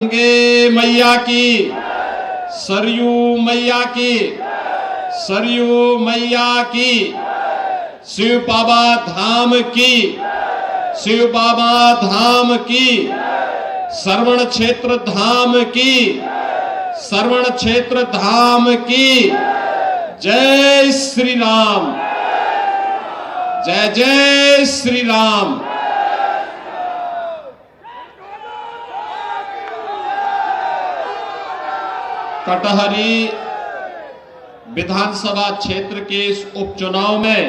गंगे मैया की, सरयू मैया की, सरयू मैया की, शिव बाबा धाम की, शिव बाबा धाम की, श्रवण क्षेत्र धाम की, श्रवण क्षेत्र धाम की। जय श्री राम, जय जय श्री राम। कटहरी विधानसभा क्षेत्र के इस उपचुनाव में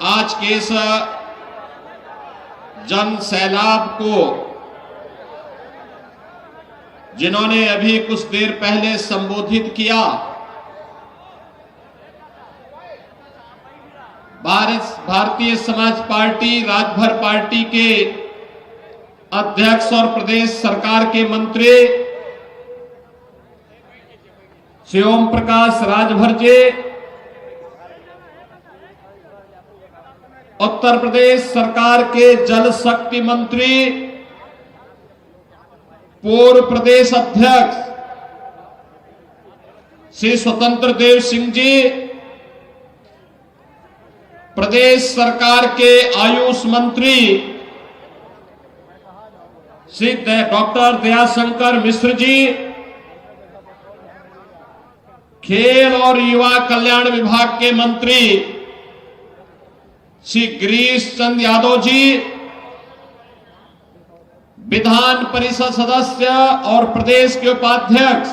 आज के इस जन सैलाब को जिन्होंने अभी कुछ देर पहले संबोधित किया, भारतीय समाज पार्टी राजभर पार्टी के अध्यक्ष और प्रदेश सरकार के मंत्री श्री ओम प्रकाश राजभर जी, उत्तर प्रदेश सरकार के जल शक्ति मंत्री पूर्व प्रदेश अध्यक्ष श्री स्वतंत्र देव सिंह जी, प्रदेश सरकार के आयुष मंत्री श्री डॉक्टर दयाशंकर मिश्र जी, खेल और युवा कल्याण विभाग के मंत्री श्री गिरीश चंद्र यादव जी, विधान परिषद सदस्य और प्रदेश के उपाध्यक्ष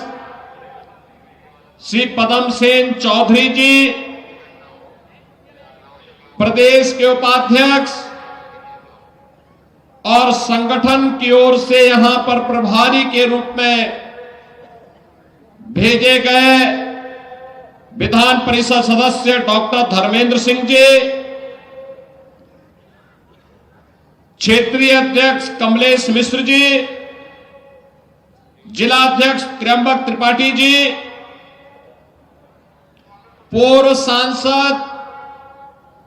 श्री पदम सेन चौधरी जी, प्रदेश के उपाध्यक्ष और संगठन की ओर से यहां पर प्रभारी के रूप में भेजे गए विधान परिषद सदस्य डॉक्टर धर्मेंद्र सिंह जी, क्षेत्रीय अध्यक्ष कमलेश मिश्र जी, जिला अध्यक्ष त्र्यंबक त्रिपाठी जी, पूर्व सांसद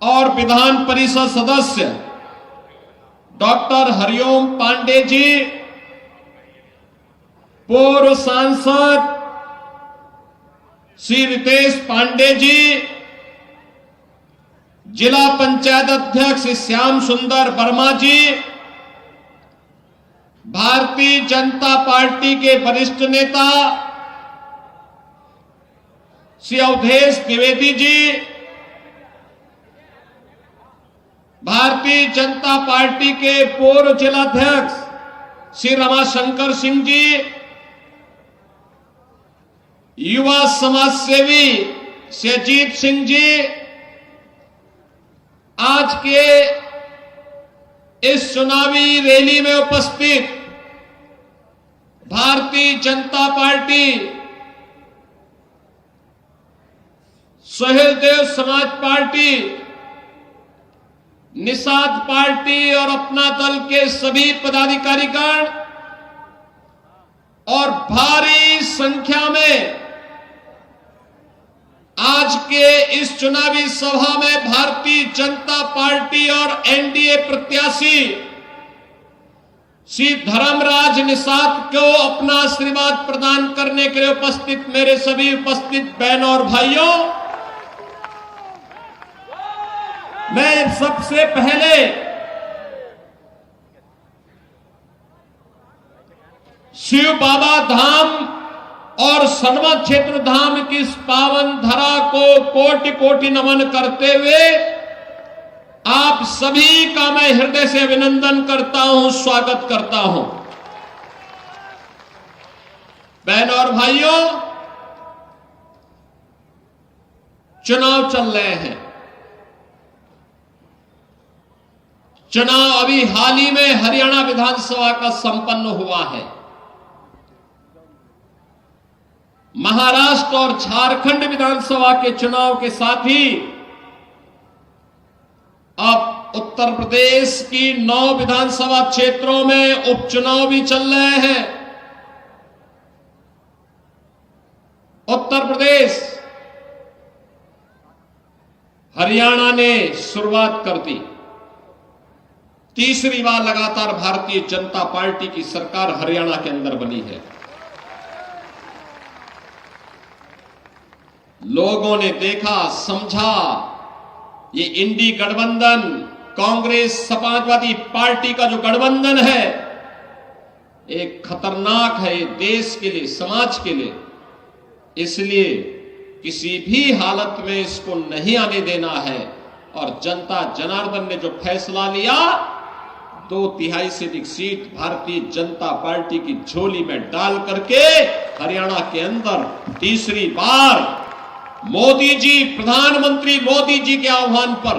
और विधान परिषद सदस्य डॉक्टर हरिओम पांडे जी, पूर्व सांसद श्री रितेश पांडे जी, जिला पंचायत अध्यक्ष श्याम सुंदर वर्मा जी, भारतीय जनता पार्टी के वरिष्ठ नेता श्री अवधेश द्विवेदी जी, भारतीय जनता पार्टी के पूर्व जिलाध्यक्ष श्री रमाशंकर सिंह जी, युवा समाज सेवी श्री अजीत सिंह जी, आज के इस चुनावी रैली में उपस्थित भारतीय जनता पार्टी, सहदेव समाज पार्टी, निषाद पार्टी और अपना दल के सभी पदाधिकारीगण और भारी संख्या में आज के इस चुनावी सभा में भारतीय जनता पार्टी और एनडीए प्रत्याशी श्री धर्मराज निषाद को अपना आशीर्वाद प्रदान करने के लिए उपस्थित मेरे सभी उपस्थित बहनों और भाइयों, मैं सबसे पहले शिव बाबा धाम और श्रवण क्षेत्र धाम की इस पावन धरा को कोटि कोटि नमन करते हुए आप सभी का मैं हृदय से अभिनंदन करता हूं, स्वागत करता हूं। बहनों और भाइयों, चुनाव चल रहे हैं। चुनाव अभी हाल ही में हरियाणा विधानसभा का संपन्न हुआ है। महाराष्ट्र और झारखंड विधानसभा के चुनाव के साथ ही अब उत्तर प्रदेश की 9 विधानसभा क्षेत्रों में उपचुनाव भी चल रहे हैं। उत्तर प्रदेश, हरियाणा ने शुरुआत कर दी। तीसरी बार लगातार भारतीय जनता पार्टी की सरकार हरियाणा के अंदर बनी है। लोगों ने देखा, समझा, ये इंडी गठबंधन, कांग्रेस समाजवादी पार्टी का जो गठबंधन है, एक खतरनाक है देश के लिए, समाज के लिए। इसलिए किसी भी हालत में इसको नहीं आने देना है। और जनता जनार्दन ने जो फैसला लिया, 2/3 से अधिक सीट भारतीय जनता पार्टी की झोली में डाल करके हरियाणा के अंदर तीसरी बार मोदी जी, प्रधानमंत्री मोदी जी के आह्वान पर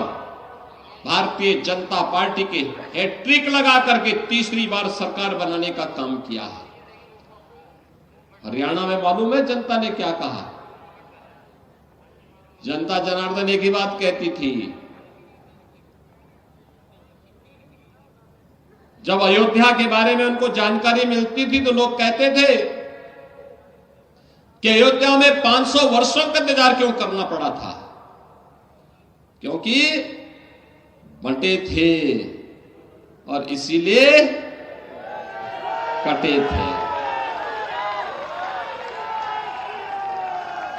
भारतीय जनता पार्टी के हैट्रिक लगा करके तीसरी बार सरकार बनाने का काम किया है। हरियाणा में मालूम है जनता ने क्या कहा? जनता जनार्दन एक ही बात कहती थी। जब अयोध्या के बारे में उनको जानकारी मिलती थी तो लोग कहते थे कि अयोध्या में 500 वर्षों का इंतजार क्यों करना पड़ा था? क्योंकि बंटे थे और इसीलिए कटे थे।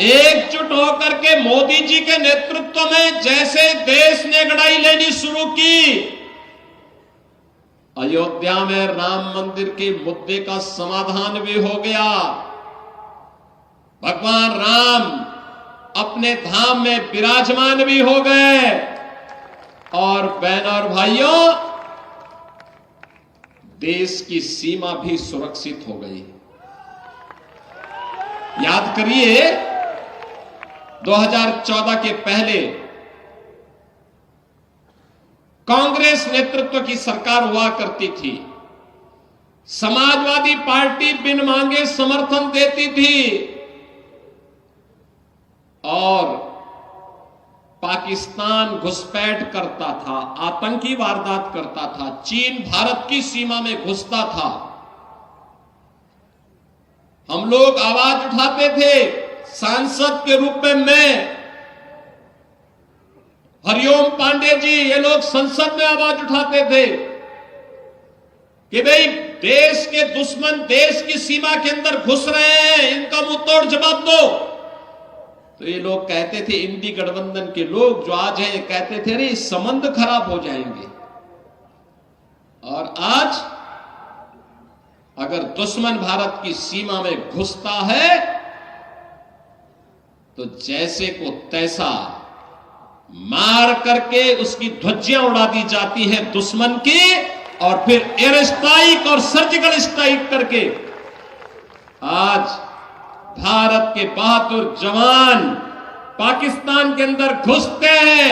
एकजुट होकर के मोदी जी के नेतृत्व में जैसे देश ने लड़ाई लेनी शुरू की, अयोध्या में राम मंदिर के मुद्दे का समाधान भी हो गया। भगवान राम अपने धाम में विराजमान भी हो गए। और बहनों और भाइयों, देश की सीमा भी सुरक्षित हो गई। याद करिए, 2014 के पहले कांग्रेस नेतृत्व की सरकार हुआ करती थी। समाजवादी पार्टी बिन मांगे समर्थन देती थी और पाकिस्तान घुसपैठ करता था, आतंकी वारदात करता था, चीन भारत की सीमा में घुसता था। हम लोग आवाज उठाते थे सांसद के रूप में। मैं, हरिओम पांडे जी, ये लोग संसद में आवाज उठाते थे कि भाई देश के दुश्मन देश की सीमा के अंदर घुस रहे हैं, इनका मुंह तोड़ जवाब दो। तो ये लोग कहते थे, इंडी गठबंधन के लोग जो आज हैं, कहते थे अरे संबंध खराब हो जाएंगे। और आज अगर दुश्मन भारत की सीमा में घुसता है तो जैसे को तैसा मार करके उसकी ध्वजियां उड़ा दी जाती हैं दुश्मन की, और फिर एयर स्ट्राइक और सर्जिकल स्ट्राइक करके आज भारत के बहादुर जवान पाकिस्तान के अंदर घुसते हैं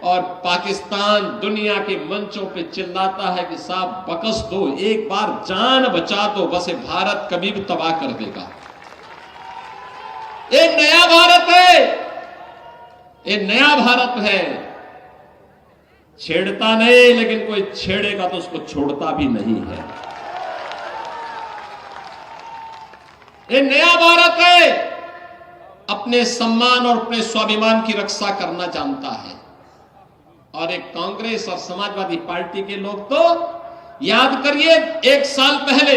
और पाकिस्तान दुनिया के मंचों पे चिल्लाता है कि साहब बकस दो, एक बार जान बचा दो, बस ये भारत कभी भी तबाह कर देगा। ये नया भारत है, ये नया भारत है। छेड़ता नहीं, लेकिन कोई छेड़ेगा तो उसको छोड़ता भी नहीं है। ये नया भारत है, अपने सम्मान और अपने स्वाभिमान की रक्षा करना जानता है। और एक कांग्रेस और समाजवादी पार्टी के लोग तो याद करिए, एक साल पहले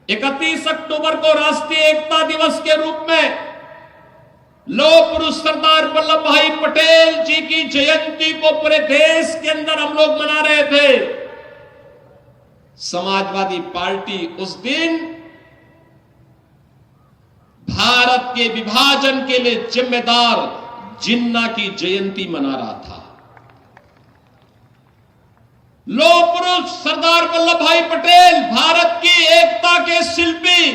31 अक्टूबर को राष्ट्रीय एकता दिवस के रूप में लौह पुरुष सरदार वल्लभ भाई पटेल जी की जयंती को पूरे देश के अंदर हम लोग मना रहे थे। समाजवादी पार्टी उस दिन भारत के विभाजन के लिए जिम्मेदार जिन्ना की जयंती मना रहा था। लौह पुरुष सरदार वल्लभ भाई पटेल भारत की एकता के शिल्पी,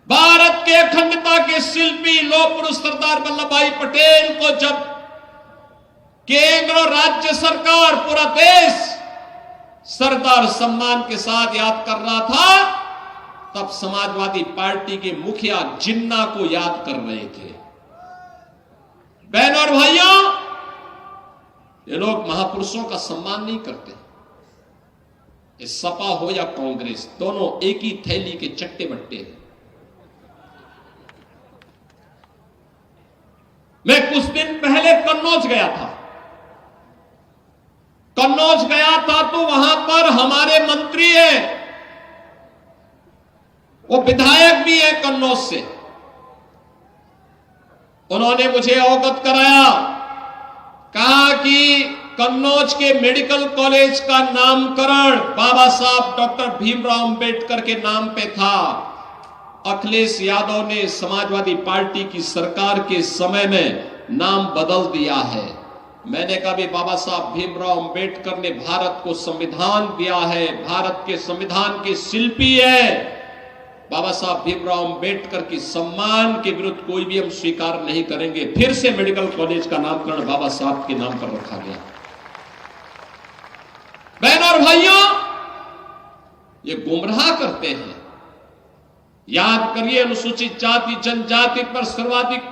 भारत के अखंडता के शिल्पी लौह पुरुष सरदार वल्लभ भाई पटेल को जब केंद्र और राज्य सरकार, पूरा देश सरदार सम्मान के साथ याद कर रहा था, तब समाजवादी पार्टी के मुखिया जिन्ना को याद कर रहे थे। बहनों और भाइयों, ये लोग महापुरुषों का सम्मान नहीं करते। ये सपा हो या कांग्रेस, दोनों एक ही थैली के चट्टे बट्टे हैं। मैं कुछ दिन पहले कन्नौज गया था। कन्नौज गया था तो वहां पर हमारे मंत्री हैं, वो विधायक भी है कन्नौज से। उन्होंने मुझे अवगत कराया, कहा कि कन्नौज के मेडिकल कॉलेज का नामकरण बाबा साहब डॉक्टर भीमराव अंबेडकर के नाम पे था। अखिलेश यादव ने समाजवादी पार्टी की सरकार के समय में नाम बदल दिया है। मैंने कहा भी बाबा साहब भीमराव अंबेडकर ने भारत को संविधान दिया है, भारत के संविधान के शिल्पी है। बाबा साहब भीमराव अंबेडकर की सम्मान के विरुद्ध कोई भी हम स्वीकार नहीं करेंगे। फिर से मेडिकल कॉलेज का नामकरण बाबा साहब के नाम पर रखा गया। बहनों और भाइयों, ये गुमराह करते हैं। याद करिए, अनुसूचित जाति जनजाति पर सर्वाधिक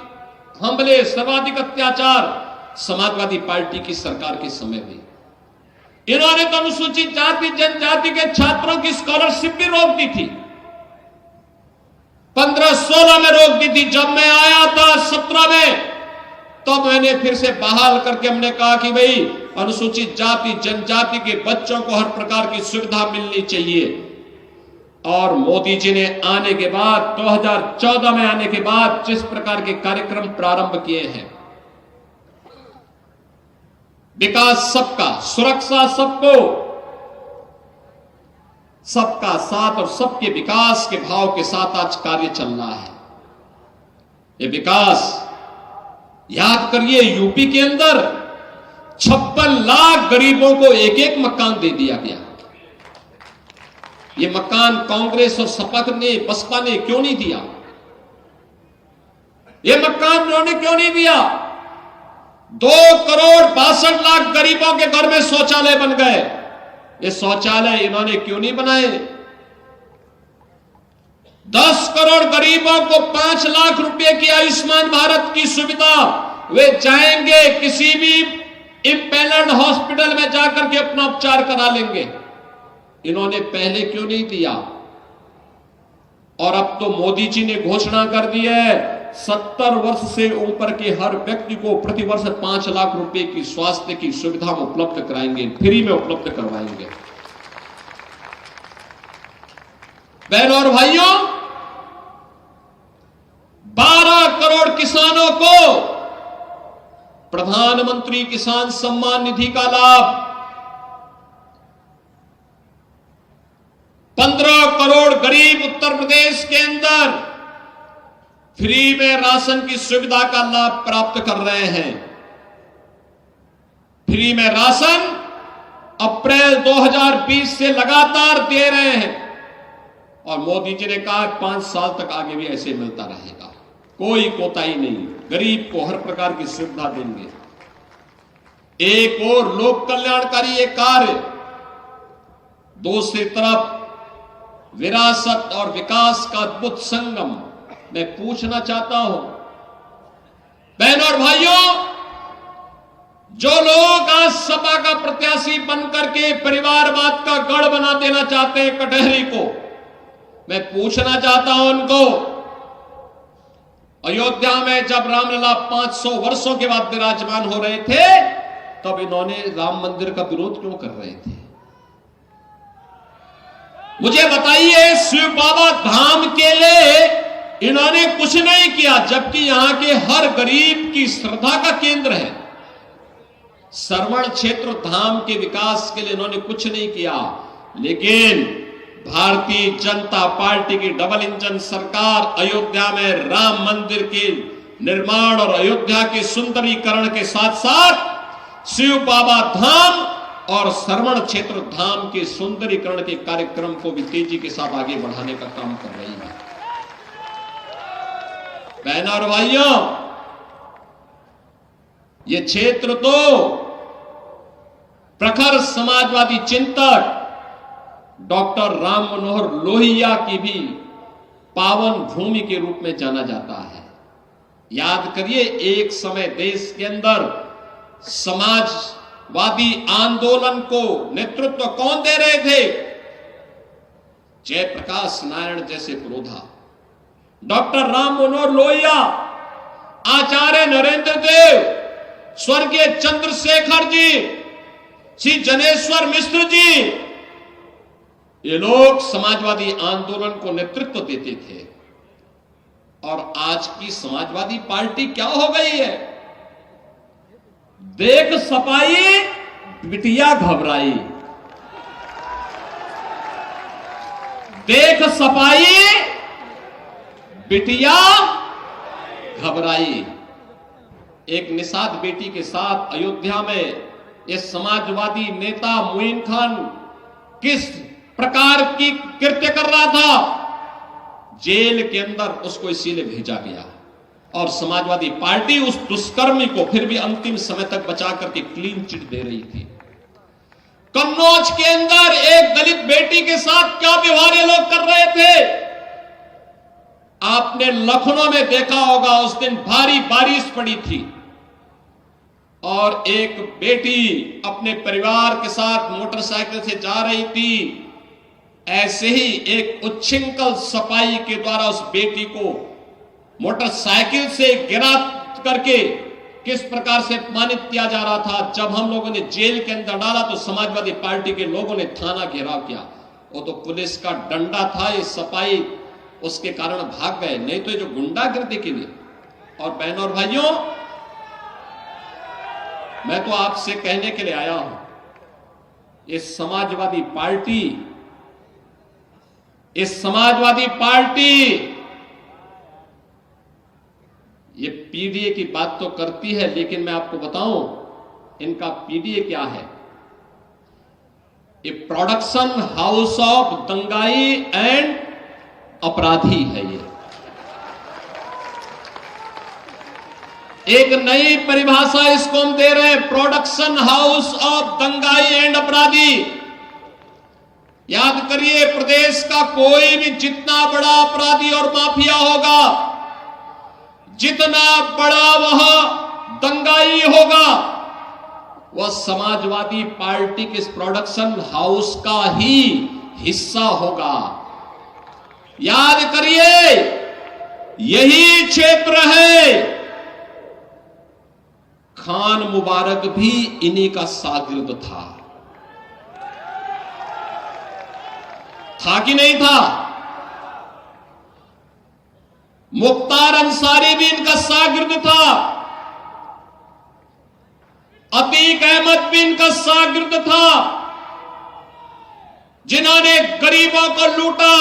हमले, सर्वाधिक अत्याचार समाजवादी पार्टी की सरकार के समय हुई। इन्होंने तो अनुसूचित जाति जनजाति के छात्रों की स्कॉलरशिप भी रोक दी थी। 15-16 में रोक दी थी। जब मैं आया था 17 में, तो मैंने फिर से बहाल करके हमने कहा कि भाई अनुसूचित जाति जनजाति के बच्चों को हर प्रकार की सुविधा मिलनी चाहिए। और मोदी जी ने आने के बाद, 2014 में आने के बाद जिस प्रकार के कार्यक्रम प्रारंभ किए हैं, विकास सबका, सुरक्षा सबको, सबका साथ और सबके विकास के भाव के साथ आज कार्य चल रहा है। ये विकास, याद करिए, यूपी के अंदर 56 लाख गरीबों को एक एक मकान दे दिया गया। ये मकान कांग्रेस और सपा ने, बसपा ने क्यों नहीं दिया? ये मकान उन्होंने क्यों नहीं दिया? 2,62,00,000 गरीबों के घर में शौचालय बन गए। ये शौचालय इन्होंने क्यों नहीं बनाए? 10 करोड़ गरीबों को 5 लाख रुपए की आयुष्मान भारत की सुविधा, वे जाएंगे किसी भी इंपैनल्ड हॉस्पिटल में जाकर के अपना उपचार करा लेंगे। इन्होंने पहले क्यों नहीं दिया? और अब तो मोदी जी ने घोषणा कर दी है, 70 वर्ष से ऊपर के हर व्यक्ति को प्रतिवर्ष 5 लाख रुपए की स्वास्थ्य की सुविधा उपलब्ध कराएंगे, फ्री में उपलब्ध करवाएंगे। बहनों और भाइयों, 12 करोड़ किसानों को प्रधानमंत्री किसान सम्मान निधि का लाभ, 15 करोड़ गरीब उत्तर प्रदेश के अंदर फ्री में राशन की सुविधा का लाभ प्राप्त कर रहे हैं। फ्री में राशन अप्रैल 2020 से लगातार दे रहे हैं। और मोदी जी ने कहा 5 साल तक आगे भी ऐसे मिलता रहेगा, कोई कोताही नहीं, गरीब को हर प्रकार की सुविधा देंगे। एक और लोक कल्याणकारी ये कार्य, दूसरी तरफ विरासत और विकास का अद्भुत संगम। मैं पूछना चाहता हूं बहनों और भाइयों, जो लोग आज सपा का प्रत्याशी बनकर के परिवारवाद का गढ़ बना देना चाहते हैं कटहरी को, मैं पूछना चाहता हूं उनको, अयोध्या में जब रामलला 500 वर्षों के बाद विराजमान हो रहे थे, तब इन्होंने राम मंदिर का विरोध क्यों कर रहे थे? मुझे बताइए, शिव बाबा धाम के लिए इन्होंने कुछ नहीं किया, जबकि यहां के हर गरीब की श्रद्धा का केंद्र है। श्रवण क्षेत्र धाम के विकास के लिए इन्होंने कुछ नहीं किया। लेकिन भारतीय जनता पार्टी की डबल इंजन सरकार अयोध्या में राम मंदिर के निर्माण और अयोध्या के सुंदरीकरण के साथ साथ शिव बाबा धाम और श्रवण क्षेत्र धाम के सुंदरीकरण के कार्यक्रम को भी तेजी के साथ आगे बढ़ाने का काम कर रही है। बहनों और भाइयों, ये क्षेत्र तो प्रखर समाजवादी चिंतक डॉक्टर राम मनोहर लोहिया की भी पावन भूमि के रूप में जाना जाता है। याद करिए, एक समय देश के अंदर समाजवादी आंदोलन को नेतृत्व कौन दे रहे थे? जयप्रकाश नारायण जैसे पुरोधा, डॉक्टर राम मनोहर लोहिया, आचार्य नरेंद्र देव, स्वर्गीय चंद्रशेखर जी, श्री जनेश्वर मिश्र जी, ये लोग समाजवादी आंदोलन को नेतृत्व देते थे। और आज की समाजवादी पार्टी क्या हो गई है? देख सपाई बिटिया घबराई, देख सपाई बिटिया घबराई। एक निषाद बेटी के साथ अयोध्या में ये समाजवादी नेता मोइन खान किस प्रकार की कृत्य कर रहा था, जेल के अंदर उसको इसीलिए भेजा गया। और समाजवादी पार्टी उस दुष्कर्मी को फिर भी अंतिम समय तक बचा करके क्लीन चिट दे रही थी। कन्नौज के अंदर एक दलित बेटी के साथ क्या व्यवहार ये लोग कर रहे थे, आपने लखनऊ में देखा होगा। उस दिन भारी बारिश पड़ी थी और एक बेटी अपने परिवार के साथ मोटरसाइकिल से जा रही थी। ऐसे ही एक उच्छृंखल सपाई के द्वारा उस बेटी को मोटरसाइकिल से गिरा करके किस प्रकार से अपमानित किया जा रहा था। जब हम लोगों ने जेल के अंदर डाला तो समाजवादी पार्टी के लोगों ने थाना घेराव किया। वो तो पुलिस का डंडा था, ये सपाई उसके कारण भाग गए, नहीं तो ये जो गुंडागर्दी के लिए। और बहनों और भाइयों, मैं तो आपसे कहने के लिए आया हूं, ये समाजवादी पार्टी ये पीडीए की बात तो करती है, लेकिन मैं आपको बताऊं इनका पीडीए क्या है। ये प्रोडक्शन हाउस ऑफ दंगाई एंड अपराधी है। ये एक नई परिभाषा इसको हम दे रहे हैं, प्रोडक्शन हाउस ऑफ दंगाई एंड अपराधी। याद करिए, प्रदेश का कोई भी जितना बड़ा अपराधी और माफिया होगा, जितना बड़ा वह दंगाई होगा, वह समाजवादी पार्टी के प्रोडक्शन हाउस का ही हिस्सा होगा। याद करिए, यही क्षेत्र है। खान मुबारक भी इन्हीं का शागिर्द था कि नहीं था? मुख्तार अंसारी भी इनका शागिर्द था, अतीक अहमद भी इनका शागिर्द था, जिन्होंने गरीबों को लूटा,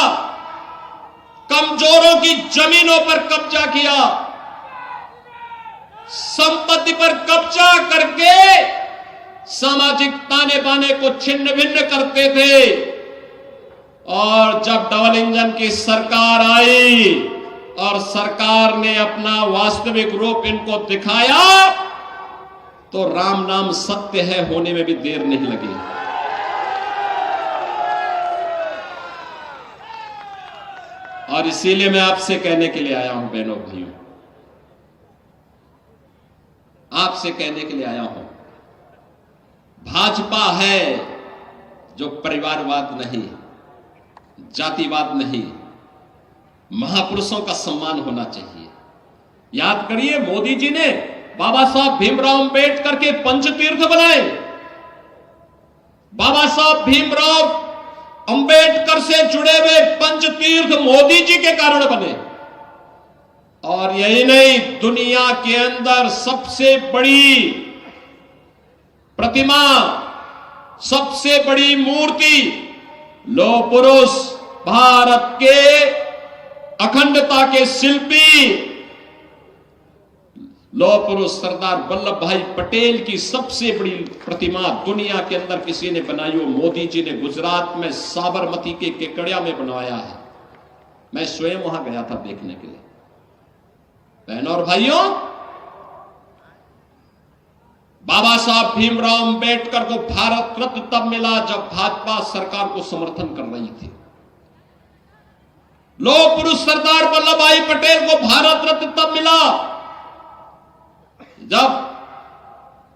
कमजोरों की जमीनों पर कब्जा किया, संपत्ति पर कब्जा करके सामाजिक ताने बाने को छिन्न भिन्न करते थे। और जब डबल इंजन की सरकार आई और सरकार ने अपना वास्तविक रूप इनको दिखाया, तो राम नाम सत्य है होने में भी देर नहीं लगी। और इसीलिए मैं आपसे कहने के लिए आया हूं, बहनों भाइयों, आपसे कहने के लिए आया हूं, भाजपा है जो परिवारवाद नहीं, जातिवाद नहीं, महापुरुषों का सम्मान होना चाहिए। याद करिए, मोदी जी ने बाबा साहब भीमराव अंबेडकर के पंचतीर्थ बनाए। बाबा साहब भीमराव अंबेडकर से जुड़े हुए पंचतीर्थ मोदी जी के कारण बने। और यही नहीं, दुनिया के अंदर सबसे बड़ी प्रतिमा, सबसे बड़ी मूर्ति, लौह पुरुष, भारत के अखंडता के शिल्पी लौह पुरुष सरदार वल्लभ भाई पटेल की सबसे बड़ी प्रतिमा दुनिया के अंदर किसी ने बनाई हो, मोदी जी ने गुजरात में साबरमती के केकड़िया में बनवाया है। मैं स्वयं वहां गया था देखने के लिए। बहनों और भाइयों, बाबा साहब भीमराव अंबेडकर को भारत रत्न तब मिला जब भाजपा सरकार को समर्थन कर रही थी। लौह पुरुष सरदार वल्लभ भाई पटेल को भारत रत्न तब मिला जब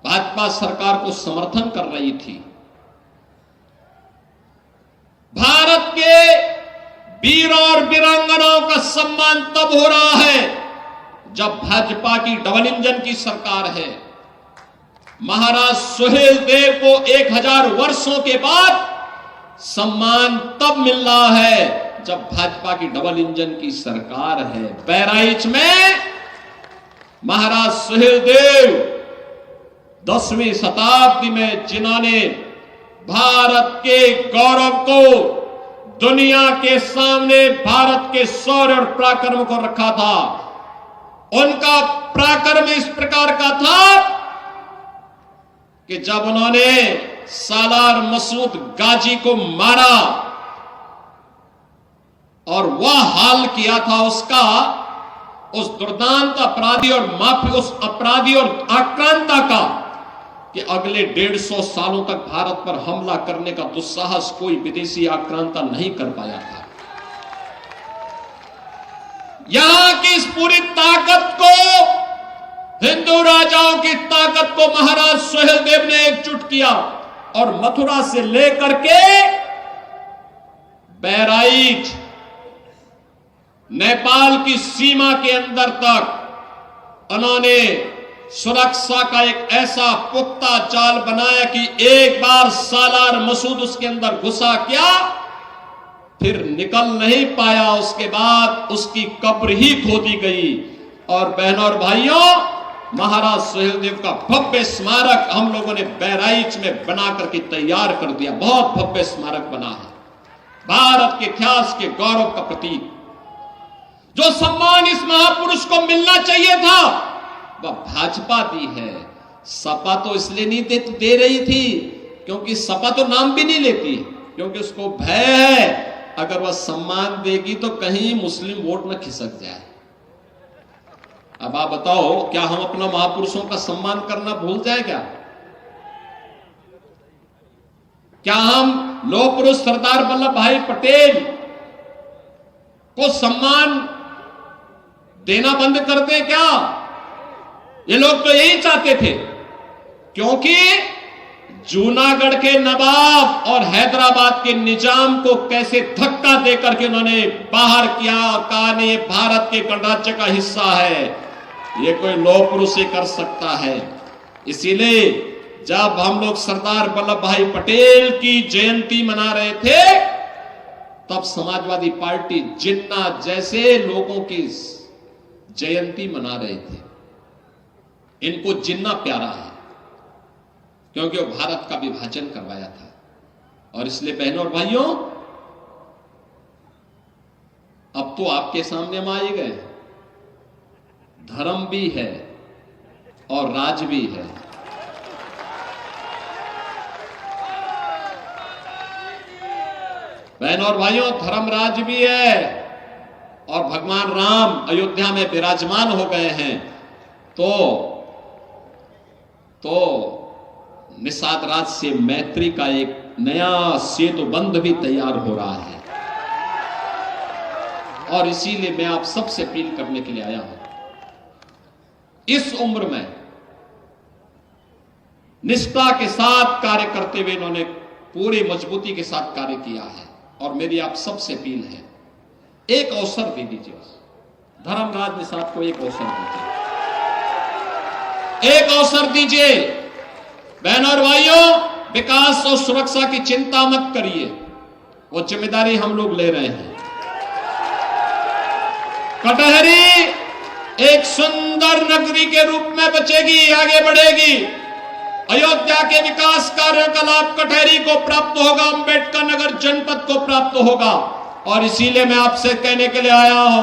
भाजपा सरकार को समर्थन कर रही थी। भारत के वीर और वीरांगनाओं का सम्मान तब हो रहा है जब भाजपा की डबल इंजन की सरकार है। महाराज सुहेल देव को 1000 वर्षों के बाद सम्मान तब मिल रहा है जब भाजपा की डबल इंजन की सरकार है। बहराइच में महाराज सुहेल देव 10वीं शताब्दी में जिन्होंने भारत के गौरव को दुनिया के सामने भारत के शौर्य और पराक्रम को रखा था, उनका पराक्रम इस प्रकार का था कि जब उन्होंने सालार मसूद गाजी को मारा और वह हाल किया था उसका, उस दुर्दांत अपराधी और माफी, उस अपराधी और आक्रांता का, कि अगले 150 सालों तक भारत पर हमला करने का दुस्साहस कोई विदेशी आक्रांता नहीं कर पाया था। यहां की इस पूरी ताकत को, हिंदू राजाओं की ताकत को महाराज सुहेल देव ने एकजुट किया और मथुरा से लेकर के बहराइच, नेपाल की सीमा के अंदर तक उन्होंने सुरक्षा का एक ऐसा पुख्ता जाल बनाया कि एक बार सालार मसूद उसके अंदर घुसा क्या, फिर निकल नहीं पाया। उसके बाद उसकी कब्र ही खोदी गई। और बहनों और भाइयों, महाराज सुहेल देव का भव्य स्मारक हम लोगों ने बहराइच में बना करके तैयार कर दिया। बहुत भव्य स्मारक बना है, भारत के इतिहास के गौरव का प्रतीक। जो सम्मान इस महापुरुष को मिलना चाहिए था वह भाजपा दी है। सपा तो इसलिए नहीं दे रही थी क्योंकि सपा तो नाम भी नहीं लेती, क्योंकि उसको भय है अगर वह सम्मान देगी तो कहीं मुस्लिम वोट न खिसक जाए। अब आप बताओ, क्या हम अपना महापुरुषों का सम्मान करना भूल जाए क्या? क्या हम लौह पुरुष सरदार वल्लभ भाई पटेल को सम्मान देना बंद कर दें क्या? ये लोग तो यही चाहते थे, क्योंकि जूनागढ़ के नवाब और हैदराबाद के निजाम को कैसे धक्का देकर के उन्होंने बाहर किया और कहा नहीं, ये भारत के गणराज्य का हिस्सा है, ये कोई लौह पुरुष ही कर सकता है। इसीलिए जब हम लोग सरदार वल्लभ भाई पटेल की जयंती मना रहे थे, तब समाजवादी पार्टी जिन्ना जैसे लोगों की जयंती मना रहे थे। इनको जिन्ना प्यारा है क्योंकि वो भारत का विभाजन करवाया था। और इसलिए बहनों और भाइयों, अब तो आपके सामने हम आए गए, धर्म भी है और राज भी है। बहनों और भाइयों, धर्मराज भी है और भगवान राम अयोध्या में विराजमान हो गए हैं, तो निषाद राज से मैत्री का एक नया सेतु बंध भी तैयार हो रहा है। और इसीलिए मैं आप सबसे अपील करने के लिए आया हूं, इस उम्र में निष्ठा के साथ कार्य करते हुए इन्होंने पूरी मजबूती के साथ कार्य किया है। और मेरी आप सबसे अपील है, एक अवसर दे दीजिए, धर्मराज निषाद को एक अवसर दीजिए, एक अवसर दीजिए। बहनों और भाइयों, विकास और सुरक्षा की चिंता मत करिए, वो जिम्मेदारी हम लोग ले रहे हैं। कटहरी एक सुंदर नगरी के रूप में बचेगी, आगे बढ़ेगी। अयोध्या के विकास कार्यों का लाभ कटहरी को प्राप्त होगा, अंबेडकर नगर जनपद को प्राप्त होगा। और इसीलिए मैं आपसे कहने के लिए आया हूं,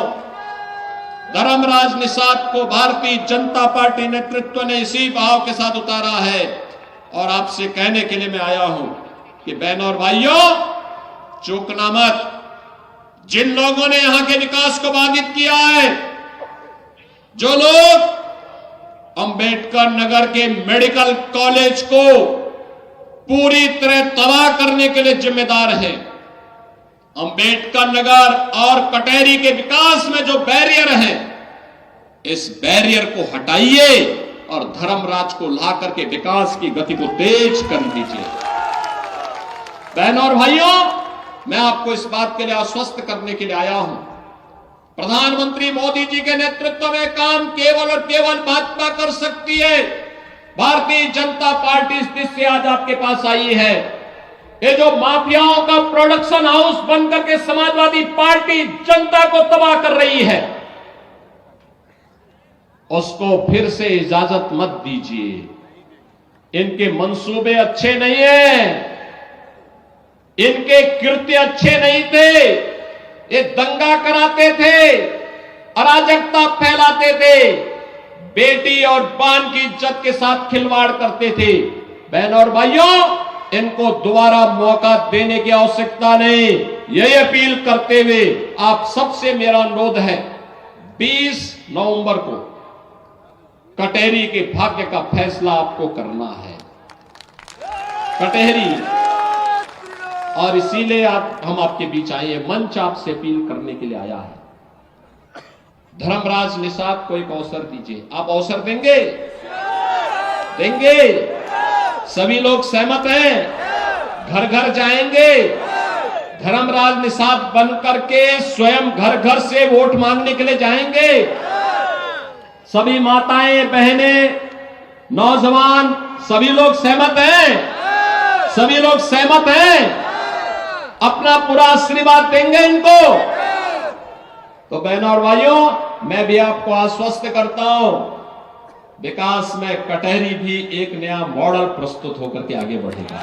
धर्मराज निषाद को भारतीय जनता पार्टी नेतृत्व ने इसी भाव के साथ उतारा है। और आपसे कहने के लिए मैं आया हूं कि बहनों और भाइयों, चूकना मत। जिन लोगों ने यहां के विकास को बाधित किया है, जो लोग अंबेडकर नगर के मेडिकल कॉलेज को पूरी तरह तबाह करने के लिए जिम्मेदार हैं, अंबेडकर नगर और कटहरी के विकास में जो बैरियर है, इस बैरियर को हटाइए और धर्मराज को ला करके विकास की गति को तेज कर दीजिए। बहनों और भाइयों, मैं आपको इस बात के लिए आश्वस्त करने के लिए आया हूं, प्रधानमंत्री मोदी जी के नेतृत्व में काम केवल और केवल भाजपा कर सकती है। भारतीय जनता पार्टी इस दृष्टि आज आपके पास आई है। ये जो माफियाओं का प्रोडक्शन हाउस बनकर के समाजवादी पार्टी जनता को तबाह कर रही है, उसको फिर से इजाजत मत दीजिए। इनके मंसूबे अच्छे नहीं हैं, इनके कृत्य अच्छे नहीं थे। ये दंगा कराते थे, अराजकता फैलाते थे, बेटी और बान की इज्जत के साथ खिलवाड़ करते थे। बहन और भाइयों, इनको दोबारा मौका देने की आवश्यकता नहीं। यही अपील करते हुए आप सबसे मेरा अनुरोध है, 20 नवंबर को कटहरी के भाग्य का फैसला आपको करना है। कटहरी, और इसीलिए हम आपके बीच आए हैं, मंच आपसे अपील करने के लिए आया है। धर्मराज निषाद को एक अवसर दीजिए। आप अवसर देंगे? देंगे? सभी लोग सहमत हैं? घर घर जाएंगे, धर्मराज निषाद बन करके स्वयं घर घर से वोट मांगने के लिए जाएंगे। सभी माताएं, बहनें, नौजवान, सभी लोग सहमत हैं? सभी लोग सहमत हैं? अपना पूरा आशीर्वाद देंगे इनको? तो बहनों और भाइयों, मैं भी आपको आश्वस्त करता हूं, विकास में कटहरी भी एक नया मॉडल प्रस्तुत होकर के आगे बढ़ेगा।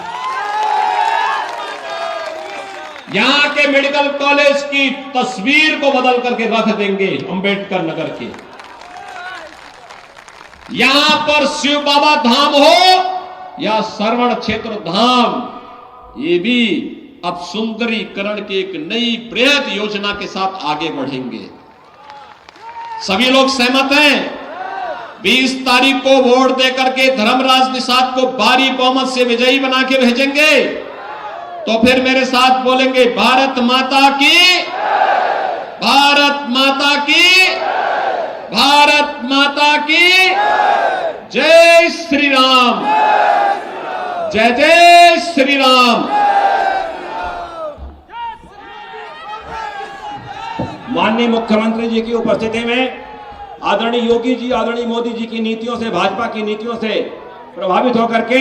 यहां के मेडिकल कॉलेज की तस्वीर को बदल करके रख देंगे अंबेडकर नगर के। यहां पर शिव बाबा धाम हो या श्रवण क्षेत्र धाम, ये भी अब सुंदरीकरण की एक नई बृहद योजना के साथ आगे बढ़ेंगे। सभी लोग सहमत हैं? 20 तारीख को वोट देकर के धर्मराज निषाद को भारी बहुमत से विजयी बना के भेजेंगे। तो फिर मेरे साथ बोलेंगे, भारत माता की, भारत माता की, भारत माता की जय श्री राम, जय जय श्री राम। माननीय मुख्यमंत्री जी की उपस्थिति में आदरणीय योगी जी, आदरणीय मोदी जी की नीतियों से, भाजपा की नीतियों से प्रभावित होकर के